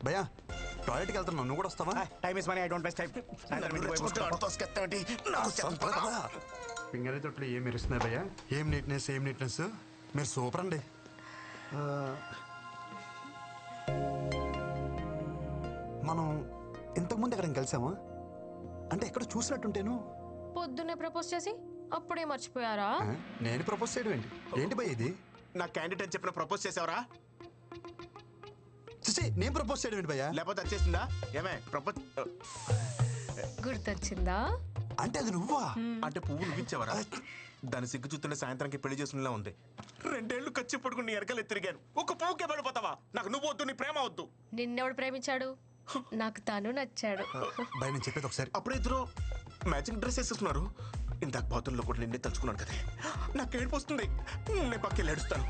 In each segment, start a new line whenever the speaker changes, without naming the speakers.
భయ్యా టాయిలెట్కి వెళ్తున్నావు, నువ్వు కూడా వస్తావా?
Time is money, I don't waste time.
పింగళి తొట్లు ఏం మెరుస్తున్నాయి భయ్యా, ఏం నీట్నెస్ మీరు సూపర్ అండి. మనం ఇంతకుముందు ఎక్కడ కలిసామా? అంటే ఎక్కడ చూసినట్టుంటేను.
పొద్దున్నే ప్రపోజ్ చేసి అప్పుడే మర్చిపోయారా?
నేను ప్రపోజ్ చేయడం ఏంటి? ఏంటి భయ్య ఇది?
నా క్యాండిడేట్ అని చెప్పిన ప్రపోజ్ చేసావరా?
నేను ప్రపోజ్ చేయడం ఏంటి భయ్యా?
లేకపోతే వచ్చేసిందా? ఏమే ప్రపోజ్
గుర్తొచ్చిందా?
అంటే అది నువ్వా?
అంటే పువ్వు నువ్విచ్చావరా? దాని సిగ్గు చూస్తుంటే సాయంత్రానికి పెళ్లి చేసుకునేలా ఉంది. 2 ఏళ్ళు ఖర్చు పడుకుని నీ ఎరకలు తిరిగాను. ఒక పువ్వుకే పడిపోతావా? నాకు నువ్వు వద్దు, నీ ప్రేమ వద్దు.
నిన్నెవడు ప్రేమించాడు? నాకు తను నచ్చాడు.
భయ నేను చెప్పేది ఒకసారి.
అప్పుడే ఇద్దరు మ్యాచింగ్ డ్రెస్ వేసేస్తున్నారు. ఇందాక బాతుల్లో కూడా నిన్నే తలుచుకున్నాను కదే. నాకు ఏడుపు వస్తుంది. నేను పక్కకి ఏడుస్తాను.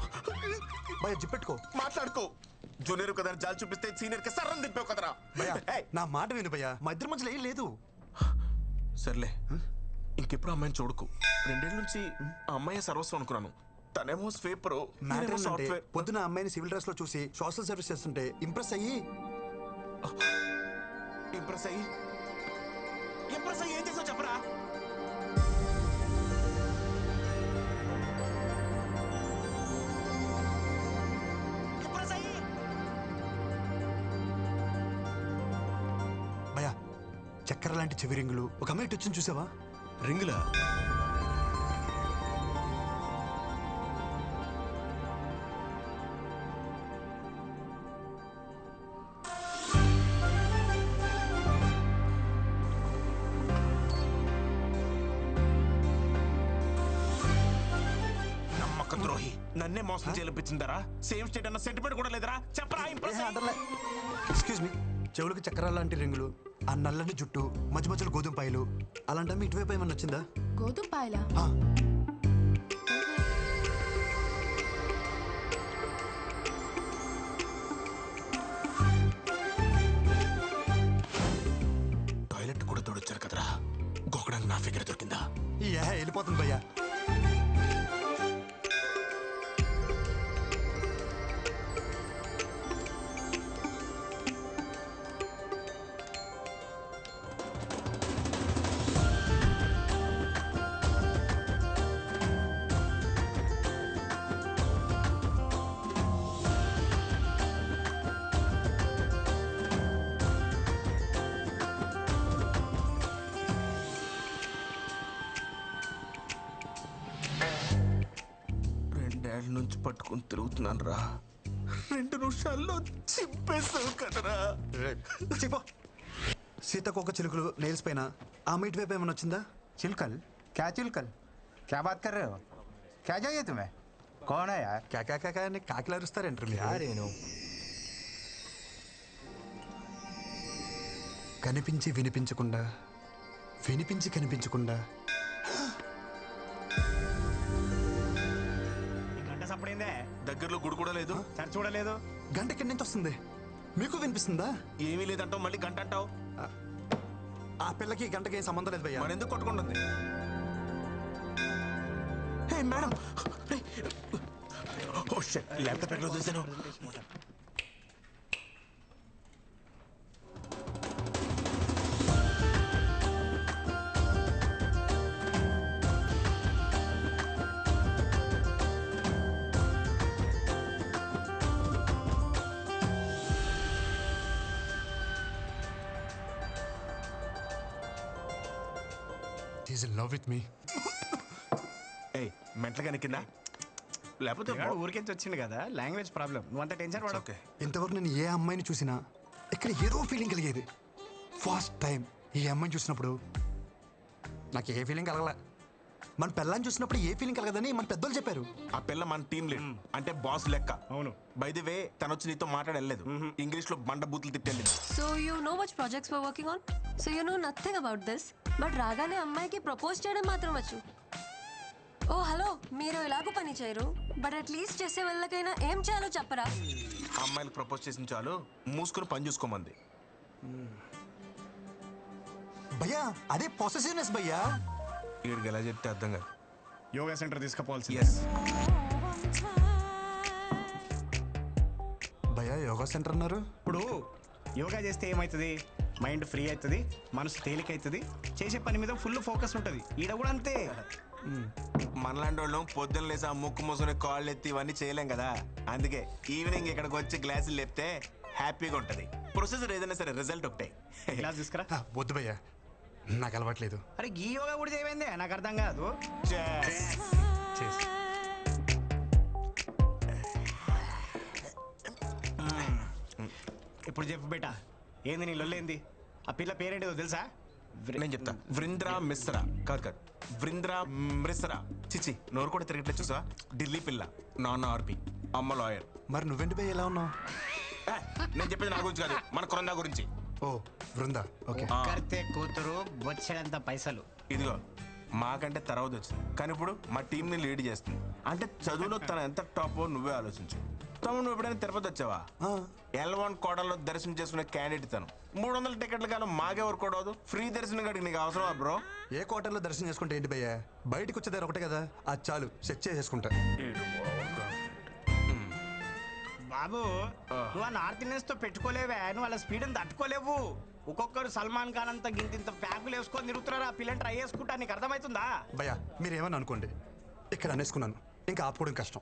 భయ జిప్పెట్టుకో,
మాట్లాడుకో. జూనియర్ కదా జాలి చూపిస్తే సీనియర్ కి సర్రం దింపావు కదరా.
నా మాట విను భయ్యా, మా ఇద్దరి మధ్యలో ఏం లేదు.
సర్లే, ఇంకెప్పుడు అమ్మాయిని చూడకు. 2 ఏళ్ళ నుంచి ఆ అమ్మాయి సర్వస్వం అనుకున్నాను. తనేమో స్వీపర్, సాఫ్ట్వేర్.
పొద్దున అమ్మాయిని సివిల్ డ్రెస్ లో చూసి సోషల్ సర్వీస్ చేస్తుంటే ఇంప్రెస్ అయ్యి
ఏం చేసావు చెప్పరా?
భయ్యా చక్కెర లాంటి చెవి రింగులు ఒక అమ్మాయి ఇటు వచ్చింది చూసావా?
రింగులా? నమ్మక ద్రోహి, నన్నే మోసం చేయించిందరా? సేమ్ స్టేట్ అన్న సెంటిమెంట్ కూడా లేదరా? చెప్పరా?
ఎక్స్క్యూజ్ మీ, చెవులకు చక్కెర లాంటి రింగులు, ఆ నల్లని జుట్టు, మధ్య మధ్యలో గోధుమ పాయలు, అలాంటి మీ ఇటువైపు ఏమన్నా వచ్చిందా?
గోధుమ పాయలా?
టాయిలెట్ కూడా తోడొచ్చారు కదరా, గోకడానికి నా ఫిగర్ దొరికిందా?
వెళ్ళిపోతుంది భయ్యా.
నుంచి పట్టుకుని తిరుగుతున్నాను రా. 2 నిమిషాల్లో చింపేస్తావు కదరా.
చెప్పో, సీతకొక చిలుకలు నెయిల్స్ పైన ఆ మీట్ వైపు ఏమైనా వచ్చిందా?
चिलकल? क्या चिलकल? क्या बात कर रहे हो? क्या चाहिए तुम्हें? कौन है यार?
కాకా అని కాకిలు అరుస్తారంటారు మీరు. కనిపించి వినిపించకుండా, వినిపించి కనిపించకుండా.
దగ్గరలో గుడి కూడా లేదు,
చూడలేదు.
గంట ఎక్కడి నుంచి వస్తుంది? మీకు వినిపిస్తుందా?
ఏమీ లేదంటావు, మళ్ళీ గంట అంటావు.
ఆ పిల్లకి గంటకి ఏం సంబంధం లేదు భయ్యా.
మరి ఎందుకు కొట్టుకుంటుంది? మేడం, ల్యాప్టాప్ ఎక్కడ చూసాను?
He's in love with me.
మెంటలుగా కింద లేకపోతే
ఊరికించి వచ్చింది కదా, లాంగ్వేజ్ ప్రాబ్లం. నువ్వు అంత టెన్షన్ పడకు.
ఓకే.
ఇంతవరకు నేను ఏ అమ్మాయిని చూసినా ఇక్కడ ఏదో ఫీలింగ్ కలిగేది. ఫస్ట్ టైం ఈ అమ్మాయిని చూసినప్పుడు నాకు ఏ ఫీలింగ్ కలగలే. మన పిల్లని చూసినప్పుడు ఏ ఫీలింగ్ కలగదని మన పెద్దోళ్ళు చెప్పారు.
ఆ పిల్ల మన టీం లీడ్, అంటే బాస్ లెక్క.
అవును.
బై ది వే, తను వచ్చి నీతో మాట్లాడలేదు, ఇంగ్లీష్ లో బండ బూతులు తిట్టండి.
So you know which projects we're working on? So you know nothing about this. But రాగానే అమ్మాయికి ప్రపోజ్ చేయడం మాత్రం వచ్చు. ఓ హలో, మీరు ఎలాగో పని చేయరు, బట్ అట్లీస్ట్ చేసే వాళ్ళకైనా ఏం చేయాలో చెప్పరా?
అమ్మాయిలకు ప్రపోజ్ చేసిన చాలు, మూసుకుని పని చూసుకోమంది.
భయ్యా అదే పొసెసివ్నెస్ భయ్యా.
వీడికి ఎలా చెప్తే అర్థం కాదు.
Yoga centre తీసుకుపోవాల్సి.
ఎస్
భయ్యా యోగా సెంటర్ అన్నారు.
ఇప్పుడు యోగా చేస్తే ఏమవుతుంది? మైండ్ ఫ్రీ అవుతుంది, మనసు తేలిక అవుతుంది, చేసే పని మీద ఫుల్ ఫోకస్ ఉంటుంది. ఈడ కూడా అంతే.
మనలాంటి వాళ్ళం పొద్దున్న లేసి ఆ ముక్కు మూసుకుని కాళ్ళు ఎత్తి ఇవన్నీ చేయలేం కదా. అందుకే ఈవినింగ్ ఇక్కడికి వచ్చి గ్లాసులు లేపితే హ్యాపీగా ఉంటుంది. ప్రొసెసర్ ఏదైనా సరే రిజల్ట్ ఒకటే.
క్లాస్ తీసుకురా.
వద్దు భయ్యా, నాకు అలవాట్లేదు.
అరే ఈ యోగా కూడా చేయమైందే, నాకు అర్థం కాదు.
చేసి
ఇప్పుడు చెప్పు బేటా, ఏంది నీ లొల్లేంది? ఆ పిల్ల పేరేంటిదో తెలుసా?
నేను చెప్తా. వృంద్రా మిశ్రా. కాదు వృంద్రా మిశ్రా. చిచి, నోరు కూడా తిరగట్లేదు చూసా. ఢిల్లీ పిల్ల, నాన్న ఆర్పి, అమ్మ లాయర్.
మరి నువ్వెంటి భయ్య ఎలా ఉన్నావు?
నేను చెప్పేది నా గురించి కాదు, మన కొరందా గురించి.
ఓ బృందా, ఓకే.
కర్తే కూతురు బొచ్చడంత పైసలు.
ఇదిగో మాకంటే తర్వాత వచ్చింది, కానీ ఇప్పుడు మా టీంని లీడ్ చేస్తుంది. అంటే చదువులో తను ఎంత టాప్ నువ్వే ఆలోచించు. తమ్ముడు, నువ్వు ఎప్పుడైనా తిరుపతి వచ్చావా? L1 కోటలో దర్శనం చేసుకునే క్యాండిడేట్ తను. 300 టికెట్ల కాలం మాకే వర్క్ అవదు. ఫ్రీ దర్శనం కాడికి నీకు అవసరమా బ్రో?
ఏ క్వార్టర్లో దర్శనం చేసుకుంటే ఏంటి భయ్యా? బయటకు వచ్చేదారు ఒకటే కదా, అది చాలు, సెట్ చేసేసుకుంటా.
బాబు, నువ్వు ఆ నార్త్ ఇండియన్స్ తో పెట్టుకోలేవే, నువ్వు వాళ్ళ స్పీడ్ తట్టుకోలేవు. ఒక్కొక్కరు సల్మాన్ ఖాన్ అంతా గింత ప్యాకులు వేసుకొని తిరుగుతున్నారు. ఆ పిల్లని ట్రై చేసుకుంటా, నీకు అర్థమవుతుందా?
భయ్యా మీరేమని అనుకోండి, ఇక్కడ అనేసుకున్నాను, ఇంకా ఆపుకోవడం కష్టం.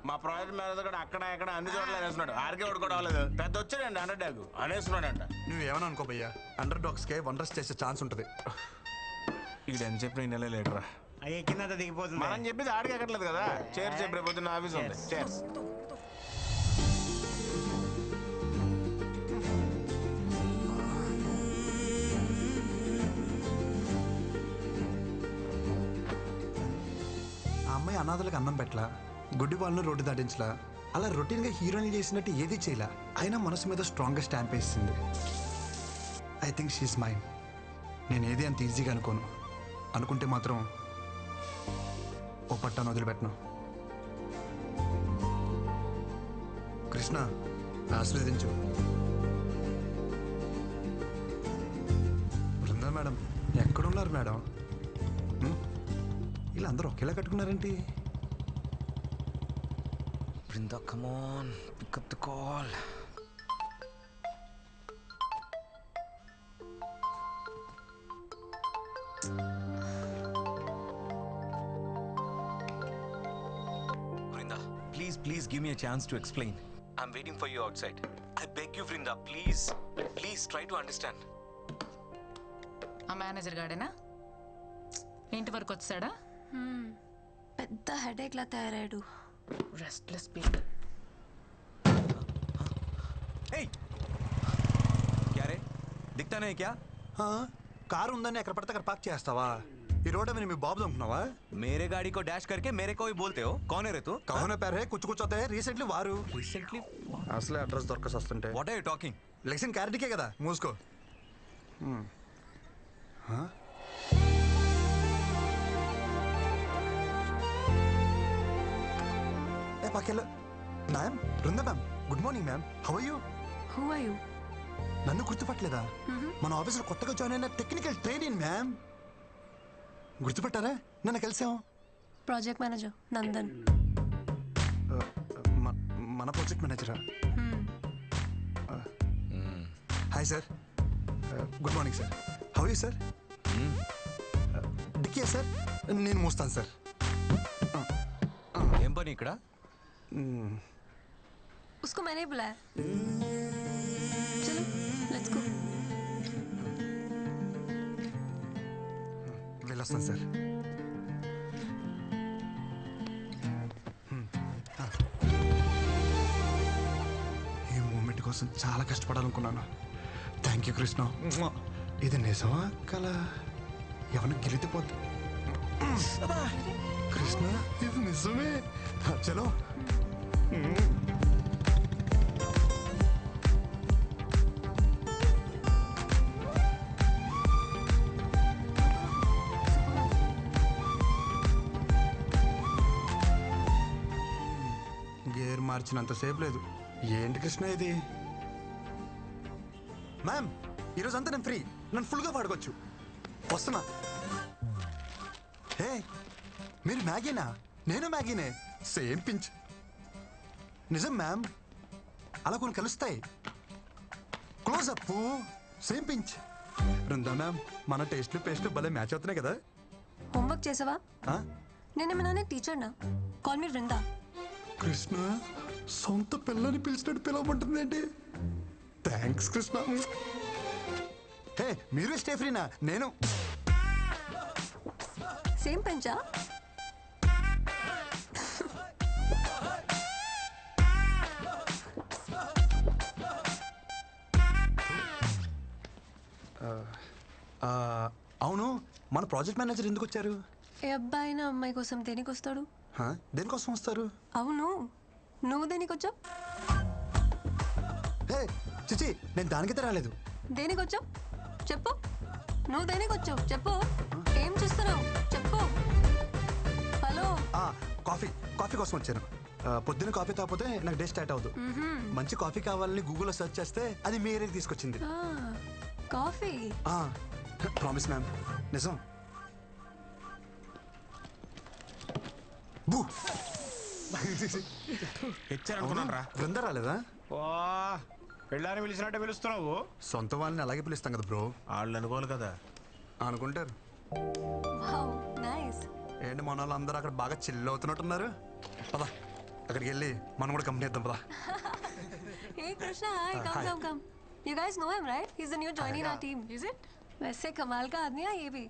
మా ప్రాజెక్ట్ మేనేజర్ కూడా అక్కడ ఇక్కడ అన్ని చోట్ల అనేస్తున్నాడు. ఆర్కే కూడా అవ్వలేదు. పెద్ద వచ్చాడండి అండర్ డాగ్ అనేస్తున్నాడంట.
నువ్వేమని అనుకో భయ్యా, అండర్ డాగ్స్కే వండర్స్ చేసే ఛాన్స్ ఉంటుంది.
ఇది అని చెప్పి నెల లేటరా.
అయ్యే కింద దిగిపోతుంది.
మనం చెప్పేది ఆడికి ఎక్కట్లేదు కదా. చేర్స్ చెప్పి రేపు పొద్దున్న ఆఫీస్ ఉంది. చేర్స్.
ఆ అమ్మాయి అనాథలకు అన్నం పెట్టలా, గుడ్డి వాళ్ళను రోడ్డు దాటించలా, అలా రొటీన్గా హీరోయిన్ చేసినట్టు ఏది చేయలా, అయినా మనసు మీద స్ట్రాంగ్గా స్టాంప్ వేసింది. I think she's mind. నేను ఏది అంత ఈజీగా అనుకోను. అనుకుంటే మాత్రం ఓ పట్టాను వదిలిపెట్టను. కృష్ణ, ఆశీర్వదించు. బృందా మేడం ఎక్కడున్నారు మేడం? ఇలా అందరూ ఒకేలా కట్టుకున్నారేంటి?
Brinda, come on, pick up the call. Brinda, please give me a chance to explain. I'm waiting for you outside. I beg you, Brinda, please try to understand.
ఆ మేనేజర్ గాడేనా? ఇంటి వరకు వచ్చాడా?
పెద్ద హెడేక్ లా తయారాడు.
Restless people.
Hey! क्या रे? दिखता नहीं क्या?
కారు ఉందని ఎక్కడ పడితే అక్కడ పార్క్ చేస్తావా? ఈ రోడ్ మీద మీ బాబు అనుకున్నావా?
मेरे गाड़ी को डैश करके मेरे को ही बोलते हो? कौन है रे तू?
కౌన పేరే కూర్చోతే రీసెంట్లీ వారు
Recently?
అసలే అడ్రస్ దొరకసి వస్తుంటే
What are you talking?
లెక్షన్ క్యారెట్కే కదా, మూసుకో. ఏ పక్కెళ్ళు. Ma'am, Brinda ma'am, good morning ma'am. How are you?
Who are you?
నన్ను గుర్తుపట్టలేదా? మన ఆఫీసులో కొత్తగా జాయిన్ అయిన టెక్నికల్ ట్రైనింగ్ మ్యామ్. గుర్తుపట్టారా? నన్ను కలిసాం.
Project manager Nandan.
మన ప్రాజెక్ట్ మేనేజరా? Hi sir, good morning sir. How you sir? డిక్కియా సార్, నేను మోస్తాను సార్.
ఏం పని ఇక్కడ?
उसको मैंने ही बुलाया. चलो लेट्स गो.
వెళ్ళొస్తాను సార్. ఈ మూమెంట్ కోసం చాలా కష్టపడాలనుకున్నాను. Thank you Krishna. ఇది నిజమా కల? ఎవరిని గెలితిపోద్దు. కృష్ణ, ఇది నిజమే. చలో. గేర్ మార్చినంతసేపు లేదు. ఏంటి కృష్ణ ఇది? మ్యామ్, ఈరోజు అంతా నేను ఫ్రీ, నన్ను ఫుల్గా వాడుకోవచ్చు. వస్తున్నా. హే, మీరు మ్యాగీనా? నేను మ్యాగీనే, సేమ్ పించ్. నిజం మ్యామ్. అలా కొన్ని కలుస్తాయి. Close up, same pinch. Brinda ma'am, మన టేస్ట్లు పేస్ట్లు భలే మ్యాచ్ అవుతున్నాయి కదా.
హోంవర్క్ చేసావా?
ఆ?
నేనేమన్నా టీచర్నా? Call me Vrinda.
కృష్ణ సొంత పిల్లని పిలిచినట్టు పిలవమంటుంది ఏంటి? థ్యాంక్స్ కృష్ణ. హే, మీరు స్టే ఫ్రీనా? నేను
సేమ్ పెంచా?
అవును, మన ప్రాజెక్ట్ మేనేజర్ ఎందుకు వచ్చారు?
ఏ అబ్బాయి అయినా అమ్మాయి కోసం దేనికి వస్తాడు?
హా? దేనికోసం వస్తారు?
అవును, నువ్వు దేనికి వచ్చావు?
హే చిచి, నేను దానికైతే రాలేదు.
దేనికి వచ్చావు చెప్పు. నువ్వు దేనికి వచ్చావు చెప్పు. ఏం చూస్తున్నావు చెప్పు. హలో.
కాఫీ కాఫీ కోసం వచ్చాను. పొద్దున్న కాఫీ తాగిపోతే నాకు డే స్టార్ట్ అవ్వదు. మంచి కాఫీ కావాలని గూగుల్లో సెర్చ్ చేస్తే అది మీ ఏరియాకి తీసుకొచ్చింది.
కాఫీ.
ప్రామిస్ మ్యామ్, నిజం. బూ
హెచ్చారనుకున్నాను.
బృంద రాలేదా?
ఓ పెళ్ళాన్ని పిలిచినట్టే పిలుస్తున్నావు.
సొంత వాళ్ళని అలాగే పిలుస్తాం కదా బ్రో.
వాళ్ళు అనుకోవాలి కదా.
అనుకుంటారు.
Wow nice.
ఏంటి మన వాళ్ళు అందరూ అక్కడ బాగా చిల్ అవుతున్నట్టున్నారు. పదా అక్కడికి వెళ్ళి మనం కూడా కంపెనీ ఇద్దాం. పదా.
Hey Krishna, hi. Come. You guys know him, right? He's the new joining our team. Is it? वैसे कमाल का आदमी है ये भी.